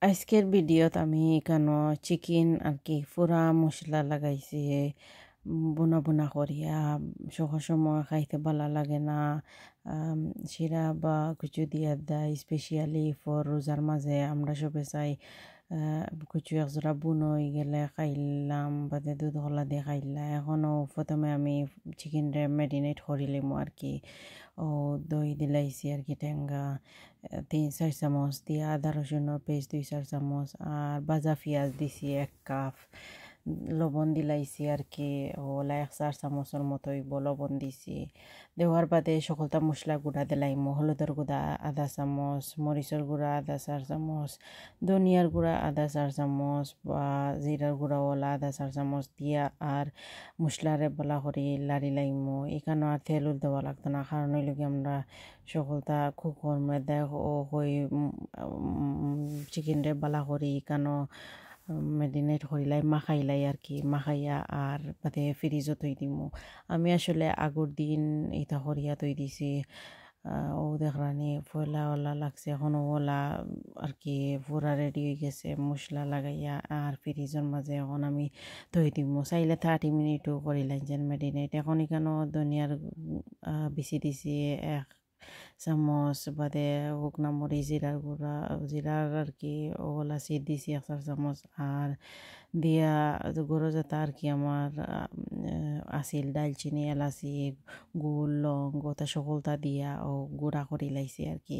আজকের ভিডিওত আমি কেন চিকেন আর কি পুরা মশলা লাগাইছি বুনা বুনা করিয়া সহ সময় খাইতে ভালো লাগে না শিরা বা কিছু দিয়া দেয় স্পেশালি ফর রোজার মাঝে আমরা সবে চাই কিছু একজোড়া বুন হয়ে গেলে খাইলাম বাদে দুধ কলা দিয়ে খাইলাম এখনও প্রথমে আমি চিকেনটা ম্যারিনেট করিলাম আর কি ও দই দিলাইছি আর কি টেঙ্গা 3-4 চামচ দিয়ে আদা রসুনের পেস্ট 2-4 চামচ আর ভাজা পেঁয়াজ দিছি 1 কাপ লবণ দিলাইছি আর কি ওলা 1-4 চামচের মতো লবণ দিছি দেওয়ার বাদে সকলটা মশলা গুঁড়া দিলাইমো হলুদের গুঁড়া 1/2 চামচ মরিচের গুঁড়া 1/4 চামচ ধনিয়ার গুঁড়া 1/4 চামচ বা জিরার গুঁড়া ওলা 1/4 চামচ দিয়া আর মশলারে বলা করে লাড়ি লাইমো এখানে আর তেল দেওয়া লাগতো না কারণ হইল কি আমরা সকলটা কুকুর মেদে ও হই চিকেনরে বালা করি কেন মেরিনেট করিলাই মাখাইলাই আর কি মাখাইয়া আর বাদে ফ্রিজও থই দিমু আমি আসলে আগর দিন ইটা করিয়া থই দিছি ও দেখরানি ফয়লা ওলা লাগছে এখন ওলা আর কি পুরা রেডি হয়ে গেছে মশলা লাগাইয়া আর ফ্রিজের মাঝে এখন আমি থই দিমু চাইলে 30 মিনিটও করিলাই যেন মেরিনেট এখন এখানে ধনিয়ার বিছি দিছি 1 চামচ বাদে শুকনা মরিচ জিরার গুঁড়া জিরার আর কি ওগুলা সিট দিছি 1-4 চামচ আর দিয়া গরো যাতা আর কি আমার আছিল দালচিনি এলাচি গুড় লং গোটা সকলটা দিয়া ও গুঁড়া করি লাইছি আর কি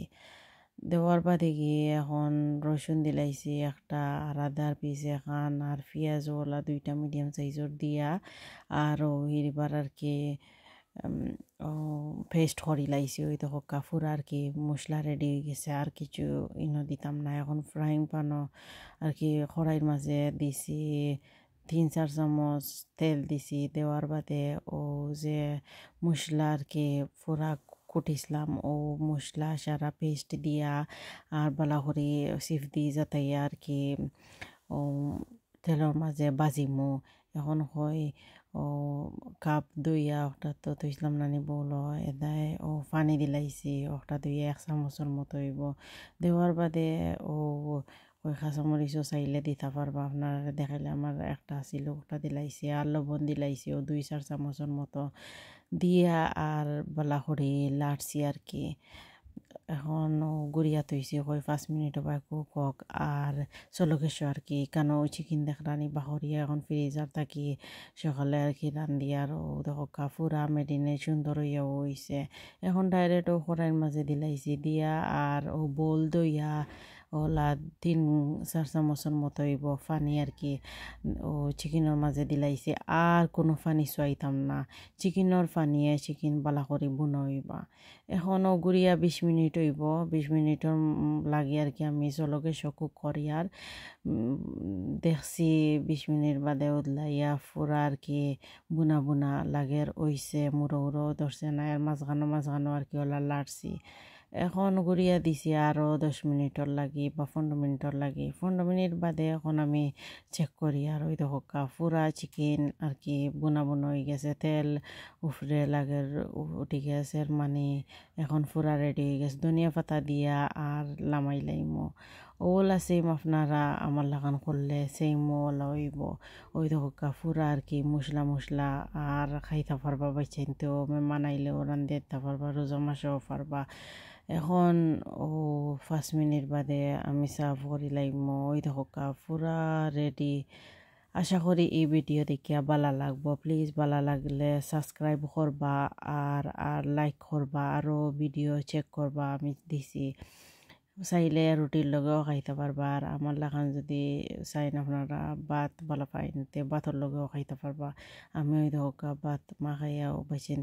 দেওয়ার বাদে গিয়ে এখন রসুন দিলাইছি একটা আর আদার পিস এখান আর পেঁয়াজ ওলা 2টা মিডিয়াম সাইজর দিয়া আর হিরিবার আর কি পেস্ট করি লাইছি ওই তো কাপুর আর কি মশলা রেডি হয়ে গেছে আর কিছু ইনো দিতাম না এখন ফ্রাইং প্যানও আর কি কড়াইয়ের মাঝে দিছি 3-4 চামচ তেল দিছি দেওয়ার বাদে ও যে মশলা আর কি পুরা কুটিসলাম ও মশলা সারা পেস্ট দিয়া আর বালা করে সিফ দি যাতে আর কি ও তেলের মাঝে বাজিমু এখন হয় ও কাপ দইয়া ওটা তো তুইসলাম নানি বলো এদায় ও পানি দিলাইছি ওটা দইয়া 1 চামচের মতো হইব দেওয়ার বাদে ও ওই কাঁচামরিচও চাইলে দিতে পারবা আপনারা দেখাইলে আমার একটা ছিল ওটা দিলাইছি আর লবণ দিলাইছি ও 2-4 চামচের মতো দিয়া আর বালা করে লাড়ছি আর কি এখন গুড়িয়া তৈছি কই 5 মিনিট বা কুক আর চলো গেছো আর কি কেন ওই চিকেন দেখরানি বাহরিয়া এখন ফ্রিজার থাকি সকালে আর কি রান্ধি আর ও দেখো কাপুরা মেরিনে সুন্দর হইয়া হইছে এখন ডাইরেক্ট ও কড়াইয়ের মাঝে দিলাইছি দিয়া আর ও বোল দইয়া ওলা 3-4 চামচের মতো হইব পানি আর কি ও চিকেনের মাঝে দিলাইছি আর কোনো পানি চুয়াইতাম না চিকেনের পানিয়ে চিকেন বালা করে বুনো হইবা এখনও গুড়িয়া 20 মিনিট হইব 20 মিনিটের লাগে আর কি আমি চলকে কুক করি আর দেখছি 20 মিনিট বাদে উদলাইয়া পুরা আর কি বুনা বুনা লাগের ওইছে মুড়ো উড়ো ধরছে না আর মাঝখানো আর কি ওলা লাড়ছি এখন গুড়িয়া দিছি আরও 10 মিনিটর লাগি বা 15 মিনিটর লাগি 15 মিনিট বাদে এখন আমি চেক করি আর ওই দেখো পুরা চিকেন আর কি বুনা হয়ে গেছে তেল উফরে লাগের উঠে গেছে মানে এখন পুরা রেডি হয়ে গেছে ধনিয়া পাতা দিয়া আর লামাই লাইমো ওলা সেম আপনারা আমার লাগান করলে সেম ওলা হইব ওই দেখো পুরা আর কি মশলা আর খাইতে পারবা বাচ্চাইতেও মানাইলেও রান্ধে দিতে পারবা রোজা মাসেও পারবা এখন ও 5 মিনিট বাদে আমি সার্ভ করি লাইমো ওই দেখো পুরা রেডি আশা করি এই ভিডিও দেখিয়া ভালো লাগবো প্লিজ ভালো লাগলে সাবস্ক্রাইব করবা আর লাইক করবা আরও ভিডিও চেক করবা আমি দিছি চাইলে রুটির লগেও খাইতে পারবা আর আমার লাগান যদি চাইন আপনারা ভাত ভালো পাইন তে ভাতের লগেও খাইতে পারবা আমি ওই দেখো ভাত মা খাইয়াও বেছে